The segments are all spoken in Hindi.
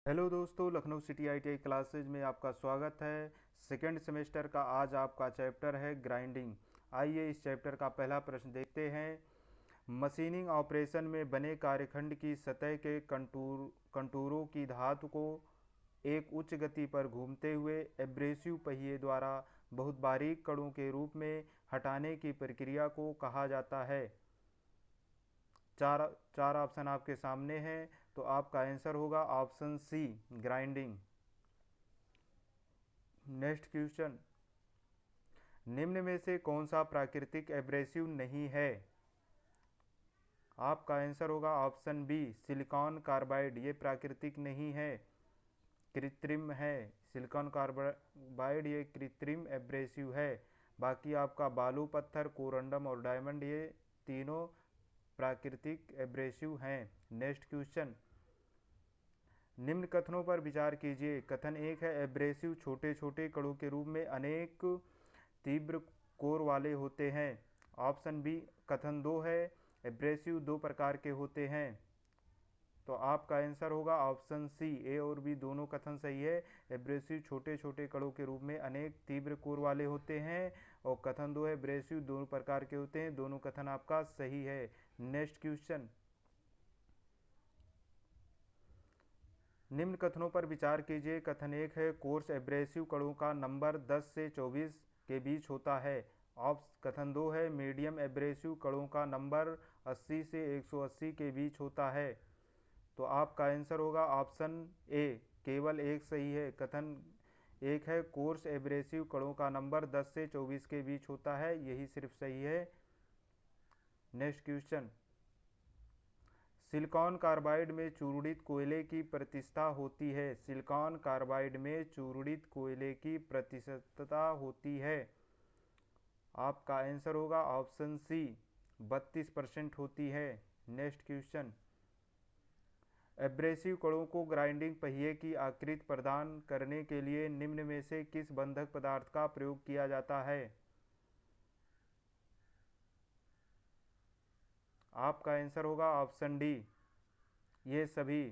हेलो दोस्तों, लखनऊ सिटी आईटीआई क्लासेज में आपका स्वागत है। सेकेंड सेमेस्टर का आज आपका चैप्टर है ग्राइंडिंग। आइए इस चैप्टर का पहला प्रश्न देखते हैं। मशीनिंग ऑपरेशन में बने कार्यखंड की सतह के कंटूरों की धातु को एक उच्च गति पर घूमते हुए एब्रेसिव पहिए द्वारा बहुत बारीक कणों के रूप में हटाने की प्रक्रिया को कहा जाता है। चार चार ऑप्शन आपके सामने हैं, तो आपका आंसर होगा option c, grinding. Next question, निम्न में से कौन सा प्राकृतिक एब्रेसिव नहीं है? आपका आंसर होगा ऑप्शन बी, सिलिकॉन कार्बाइड। ये प्राकृतिक नहीं है, कृत्रिम है। सिलिकॉन कार्बाइड ये कृत्रिम एब्रेसिव है। बाकी आपका बालू, पत्थर, कोरंडम और डायमंड ये तीनों प्राकृतिक एब्रेसिव हैं। नेक्स्ट क्वेश्चन, निम्न कथनों पर विचार कीजिए। कथन एक है, एब्रेसिव छोटे छोटे कणों के रूप में अनेक तीव्र कोर वाले होते हैं। Option b. कथन दो है, एब्रेसिव दो प्रकार के होते हैं। तो आपका आंसर होगा ऑप्शन सी, ए और बी दोनों कथन सही है। एब्रेसिव छोटे छोटे कणों के रूप में अनेक तीव्र कोर वाले होते हैं, और कथन दो है, एब्रेसिव दोनों प्रकार के होते हैं। दोनों कथन आपका सही है। नेक्स्ट क्वेश्चन, निम्न कथनों पर विचार कीजिए। कथन एक है, कोर्स एब्रेसिव कणों का नंबर 10 से 24 के बीच होता है। कथन दो है, मीडियम एब्रेसिव कणों का नंबर 80 से 180 के बीच होता है। तो आपका आंसर होगा ऑप्शन ए, केवल एक सही है। कथन एक है, कोर्स एब्रेसिव कणों का नंबर 10 से 24 के बीच होता है, यही सिर्फ सही है। नेक्स्ट क्वेश्चन, सिलिकॉन कार्बाइड में चूर्णित कोयले की प्रतिशतता होती है। सिलिकॉन कार्बाइड में चूर्णित कोयले की प्रतिशतता होती है। आपका आंसर होगा ऑप्शन सी, 32% होती है। नेक्स्ट क्वेश्चन, एब्रेसिव कणों को ग्राइंडिंग पहिए की आकृति प्रदान करने के लिए निम्न में से किस बंधक पदार्थ का प्रयोग किया जाता है? आपका आंसर होगा ऑप्शन डी, ये सभी।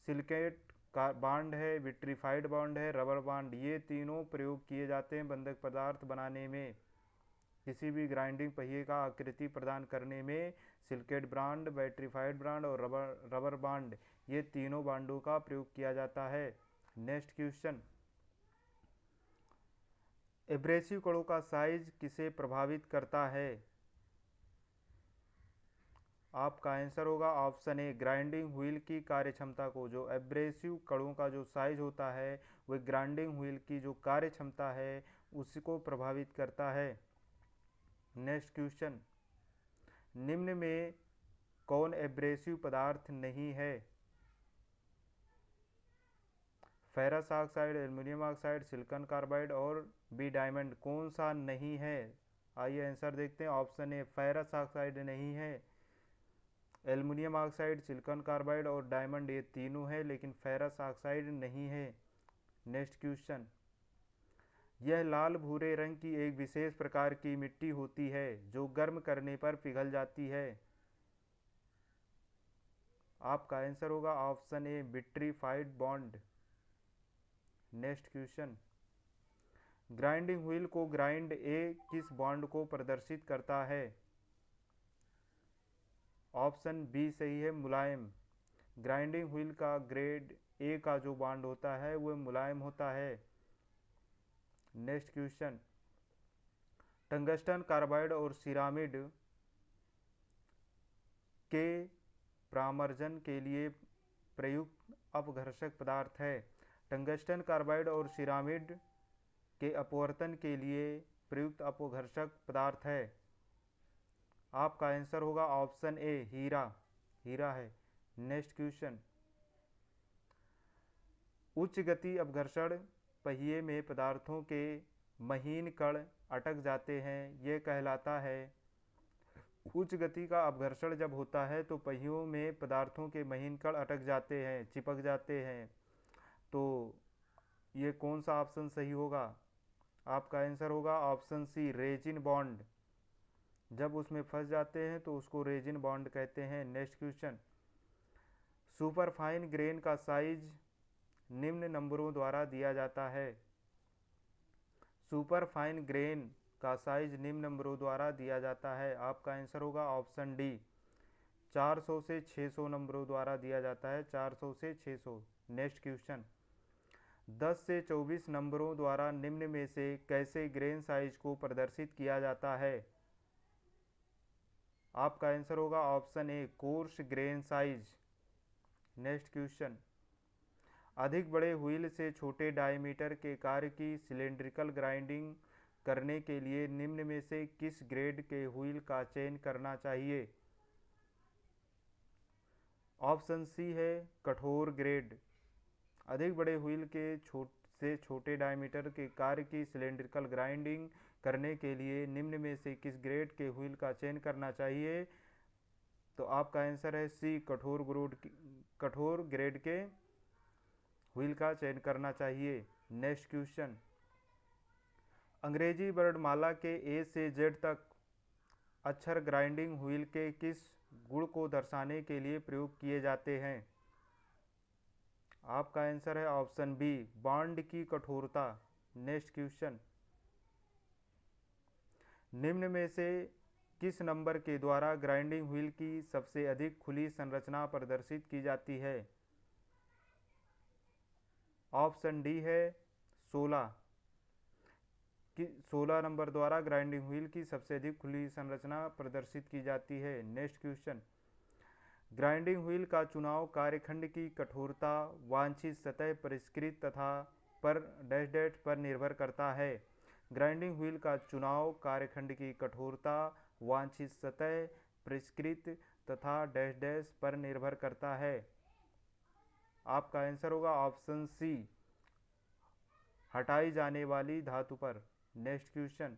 सिलिकेट का बॉन्ड है, विट्रीफाइड बॉन्ड है, रबर बॉन्ड, ये तीनों प्रयोग किए जाते हैं बंधक पदार्थ बनाने में। किसी भी ग्राइंडिंग पहिए का आकृति प्रदान करने में सिलिकेट बॉन्ड, विट्रीफाइड बॉन्ड और रबर बॉन्ड, ये तीनों बॉन्डों का प्रयोग किया जाता है। नेक्स्ट क्वेश्चन, एब्रेसिव कणों का साइज किसे प्रभावित करता है? आपका आंसर होगा ऑप्शन ए, ग्राइंडिंग व्हील की कार्यक्षमता को। जो एब्रेसिव कणों का जो साइज होता है वह ग्राइंडिंग व्हील की जो कार्यक्षमता है उसको प्रभावित करता है। नेक्स्ट क्वेश्चन, निम्न में कौन एब्रेसिव पदार्थ नहीं है? Ferrous oxide, aluminium oxide, silicon carbide और बी डायमंड, कौन सा नहीं है? आइए आंसर देखते हैं। ऑप्शन ए, फेरस ऑक्साइड नहीं है। एल्युमिनियम ऑक्साइड, सिलिकॉन कार्बाइड और डायमंड ये तीनों है, लेकिन फेरस ऑक्साइड नहीं है। नेक्स्ट क्वेश्चन, यह लाल भूरे रंग की एक विशेष प्रकार की मिट्टी होती है जो गर्म करने पर पिघल जाती है। आपका आंसर होगा option A, vitrified bond. Next question, grinding wheel को ग्राइंड ए किस बॉन्ड को प्रदर्शित करता है? ऑप्शन बी सही है, मुलायम। ग्राइंडिंग व्हील का ग्रेड ए का जो बॉन्ड होता है वह मुलायम होता है। नेक्स्ट क्वेश्चन, टंगस्टन कार्बाइड और सिरामिड के परामर्जन के लिए प्रयुक्त अपघर्षक पदार्थ है। टंगस्टन कार्बाइड और सिरामिड के अपवर्तन के लिए प्रयुक्त अपघर्षक पदार्थ है। आपका आंसर होगा ऑप्शन ए, हीरा। हीरा है। नेक्स्ट क्वेश्चन, उच्च गति अपघर्षण पहिए में पदार्थों के महीन कण अटक जाते हैं, यह कहलाता है। उच्च गति का अपघर्षण जब होता है तो पहियों में पदार्थों के महीन कण अटक जाते हैं, चिपक जाते हैं। तो ये कौन सा ऑप्शन सही होगा? आपका आंसर होगा ऑप्शन सी, रेजिन बॉन्ड। जब उसमें फंस जाते हैं तो उसको रेजिन बॉन्ड कहते हैं। नेक्स्ट क्वेश्चन, सुपरफाइन ग्रेन का साइज निम्न नंबरों द्वारा दिया जाता है। सुपरफाइन ग्रेन का साइज निम्न नंबरों द्वारा दिया जाता है। आपका आंसर होगा ऑप्शन डी, 400 से 600 नंबरों द्वारा दिया जाता है, 400 से 600। नेक्स्ट क्वेश्चन, 10 से 24 नंबरों द्वारा निम्न में से कैसे ग्रेन साइज को प्रदर्शित किया जाता है? आपका आंसर होगा option A, coarse grain size. Next question, अधिक बड़े व्हील से छोटे डायमीटर के कार्य की सिलेंड्रिकल ग्राइंडिंग करने के लिए निम्न में से किस ग्रेड के व्हील का चयन करना चाहिए? ऑप्शन सी है कठोर ग्रेड। अधिक बड़े व्हील के छोटे डायमीटर के कार्य की सिलेंड्रिकल ग्राइंडिंग करने के लिए निम्न में से किस ग्रेड के व्हील का चयन करना चाहिए? तो आपका आंसर है सी, कठोर ग्रेड के व्हील का चयन करना चाहिए। नेक्स्ट क्वेश्चन, अंग्रेजी वर्णमाला के ए से जेड तक अक्षर ग्राइंडिंग व्हील के किस गुण को दर्शाने के लिए प्रयोग किए जाते हैं? आपका आंसर है ऑप्शन बी, बॉन्ड की कठोरता। नेक्स्ट क्वेश्चन, निम्न में से किस नंबर के द्वारा ग्राइंडिंग व्हील की सबसे अधिक खुली संरचना प्रदर्शित की जाती है? ऑप्शन डी है 16। 16 नंबर द्वारा ग्राइंडिंग व्हील की सबसे अधिक खुली संरचना प्रदर्शित की जाती है। नेक्स्ट क्वेश्चन, ग्राइंडिंग व्हील का चुनाव कार्यखंड की कठोरता, वांछित सतह परिष्कृत तथा पर डैश डैश पर निर्भर करता है। ग्राइंडिंग व्हील का चुनाव कार्यखंड की कठोरता, वांछित सतह परिष्कृत तथा डैश डैश पर निर्भर करता है। आपका आंसर होगा ऑप्शन सी, हटाई जाने वाली धातु पर। नेक्स्ट क्वेश्चन,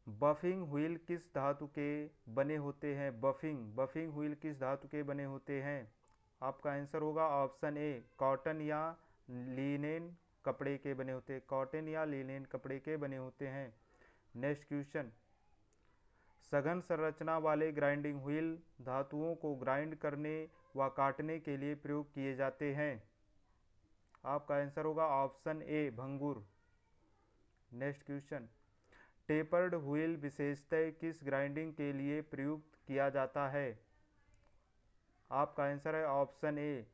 बफिंग व्हील किस धातु के बने होते हैं? बफिंग व्हील किस धातु के बने होते हैं? आपका आंसर होगा ऑप्शन ए, कॉटन या लिनेन कपड़े के बने होते हैं, कॉटन या लिनेन कपड़े के बने होते हैं। नेक्स्ट क्वेश्चन, सघन संरचना वाले ग्राइंडिंग व्हील धातुओं को ग्राइंड करने व काटने के लिए प्रयोग किए जाते हैं। आपका आंसर होगा ऑप्शन ए, भंगुर। नेक्स्ट क्वेश्चन, टेपर्ड व्हील विशेषतः किस ग्राइंडिंग के लिए प्रयुक्त किया जाता है? आपका आंसर है option a,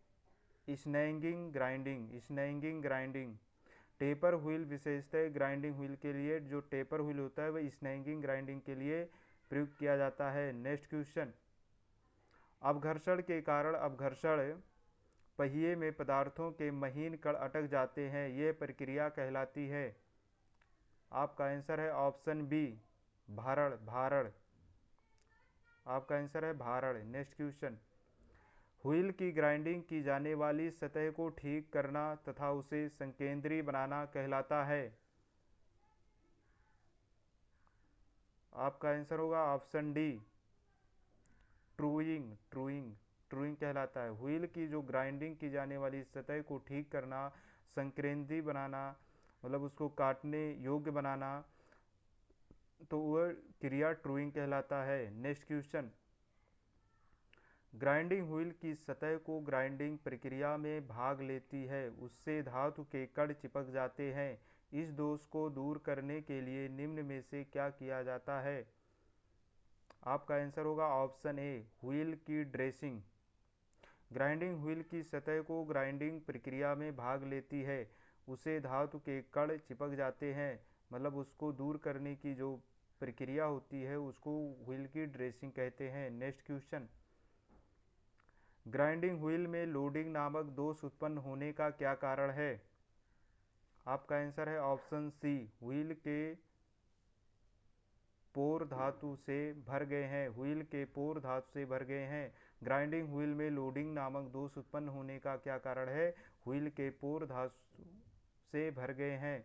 snagging grinding. Taper wheel विशेषतः ग्राइंडिंग व्हील के लिए, जो टेपर व्हील होता है वह स्नैगिंग ग्राइंडिंग के लिए प्रयुक्त किया जाता है। नेक्स्ट क्वेश्चन, अपघर्षण के कारण अपघर्षण पहिए में पदार्थों के महीन कण अटक जाते हैं, यह प्रक्रिया कहलाती है। आपका आंसर है ऑप्शन बी, भारण। आपका आंसर है भारण। नेक्स्ट क्वेश्चन, व्हील की ग्राइंडिंग की जाने वाली सतह को ठीक करना तथा उसे संकेंद्री बनाना कहलाता है। आपका आंसर होगा ऑप्शन डी, ट्रूइंग कहलाता है। व्हील की जो ग्राइंडिंग की जाने वाली सतह को ठीक करना, संकेंद्री बनाना, मतलब उसको काटने योग्य बनाना, तो वह क्रिया ट्रूइंग कहलाता है। नेक्स्ट क्वेश्चन, ग्राइंडिंग व्हील की सतह को ग्राइंडिंग प्रक्रिया में भाग लेती है, उससे धातु के कण चिपक जाते हैं। इस दोष को दूर करने के लिए निम्न में से क्या किया जाता है? आपका आंसर होगा ऑप्शन ए, व्हील की ड्रेसिंग। ग्राइंडिंग व्हील की सतह को ग्राइंडिंग प्रक्रिया में भाग लेती है, उसे धातु के कण चिपक जाते हैं, मतलब उसको दूर करने की जो प्रक्रिया होती है उसको व्हील की ड्रेसिंग कहते हैं। नेक्स्ट क्वेश्चन, ग्राइंडिंग व्हील में लोडिंग नामक दोष उत्पन्न होने का क्या कारण है? आपका आंसर है ऑप्शन सी, व्हील के पोर धातु से भर गए हैं। व्हील के पोर धातु से भर गए हैं। ग्राइंडिंग व्हील में लोडिंग नामक दोष उत्पन्न होने का क्या कारण है? व्हील के पोर धातु से भर गए हैं।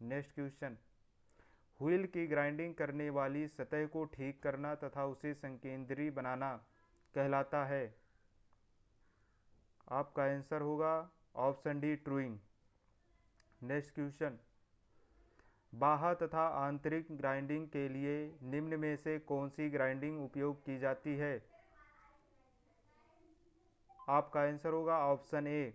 नेक्स्ट क्वेश्चन, व्हील की ग्राइंडिंग करने वाली सतह को ठीक करना तथा उसे संकेंद्री बनाना कहलाता है। आपका आंसर होगा option D, truing. Next question, बाह्य तथा आंतरिक ग्राइंडिंग के लिए निम्न में से कौन सी ग्राइंडिंग उपयोग की जाती है? आपका आंसर होगा option A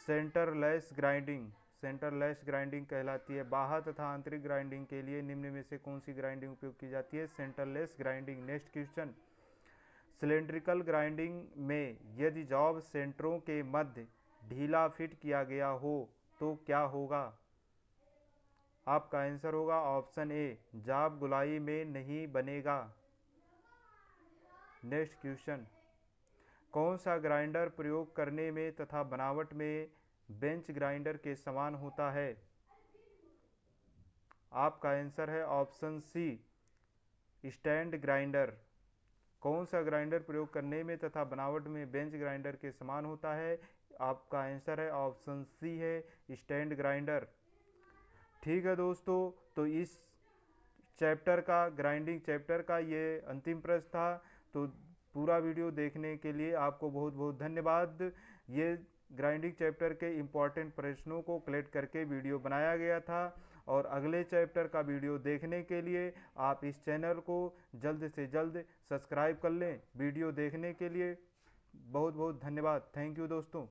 centreless grinding. Centreless grinding कहलाती है। बाह्य तथा आंतरिक ग्राइंडिंग के लिए निम्न में से कौन सी ग्राइंडिंग उपयोग की जाती है? Centreless grinding. Next question, cylindrical grinding में यदि जॉब सेंटरों के मध्य ढीला फिट किया गया हो तो क्या होगा? आपका आंसर होगा ऑप्शन ए जॉब गोलाई में नहीं बनेगा। नेक्स्ट क्वेश्चन, कौन सा ग्राइंडर प्रयोग करने में तथा बनावट में बेंच ग्राइंडर के समान होता है? आपका आंसर है ऑप्शन सी स्टैंड ग्राइंडर। कौन सा ग्राइंडर प्रयोग करने में तथा बनावट में बेंच ग्राइंडर के समान होता है? आपका आंसर है ऑप्शन सी है स्टैंड ग्राइंडर। ठीक है दोस्तों, तो इस चैप्टर का, ग्राइंडिंग चैप्टर का ये अंतिम प्रश्न था। तो पूरा वीडियो देखने के लिए आपको बहुत बहुत धन्यवाद। ये ग्राइंडिंग चैप्टर के इम्पॉर्टेंट प्रश्नों को कलेक्ट करके वीडियो बनाया गया था, और अगले चैप्टर का वीडियो देखने के लिए आप इस चैनल को जल्द से जल्द सब्सक्राइब कर लें। वीडियो देखने के लिए बहुत बहुत धन्यवाद। थैंक यू दोस्तों।